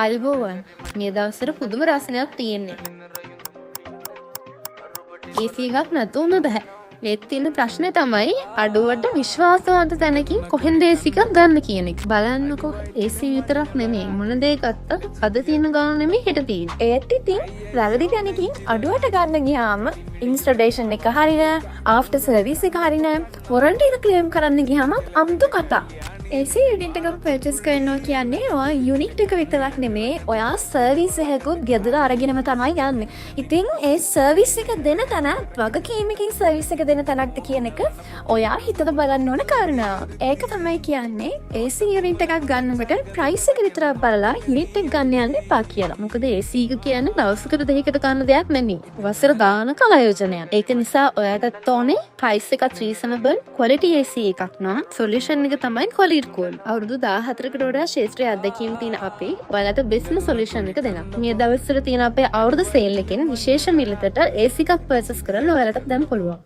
අල්බෝවන් මේ දවස්වල පුදුම රසණයක් තියෙන්නේ. AC එකක් නැතුවම බෑ. ඒත් තියෙන ප්‍රශ්නේ තමයි අඩුවට විශ්වාසවන්ත තැනකින් කොහෙන්ද AC එකක් ගන්න කියන එක. බලන්නකෝ AC විතරක් නෙමෙයි මොන දේ ගත්තත් අද තියෙන ගාන නෙමෙයි හෙට තියෙන්නේ. ඒත් ඉතින් වැරදි තැනකින් අඩුවට ගන්න ගියාම ඉන්ස්ටලේෂන් එක හරිය ආෆ්ටර් සර්විස් එක හරිය නෑ වොරන්ටි එක ක්ලේම් කරන්න ගියාම අමුතු කතා. AC යුනිට් එකක් පර්චේස් කරනවා කියන්නේ ඔයා යුනිට් එක විතරක් නෙමේ ඔයා සර්විස් එකකුත් ගෙදර අරගෙනම තමයි යන්නේ. ඉතින් ඒ සර්විස් එක දෙන තැන වගකීමකින් සර්විස් එක දෙන තැනක්ද කියන එක ඔයා හිතලා බලන්න ඕන කාරණා. ඒක තමයි කියන්නේ AC යුනිට් එකක් ගන්නකොට ප්‍රයිස් එක විතරක් බලලා යුනිට් එක ගන්න යන්න එපා කියලා. මොකද AC එක කියන්නේ දවසකට දෙකකට ගන්න දෙයක් නෙමෙයි. වසර ගානක ආයෝජනයක්. ඒක නිසා ඔයාට ඕනේ ප්‍රයිස් එකත් රීසනබල් ක්වොලිටි AC එකක් නම් සොලියුෂන් එක තමයි ක්වොලිටි අවුරුදු 14කට වඩා ශේත්‍රයේ අත්දැකීම් තියෙන අපි ඔයාලට බෙස්ට් සොලියුෂන් එක දෙනවා. මේ දවස්වල තියෙන අපේ අවුරුදු සේල් එකෙන් විශේෂ මිලකට AC එකක් පර්චේස් කරන්න ඔයාලට දැන් පුළුවන්.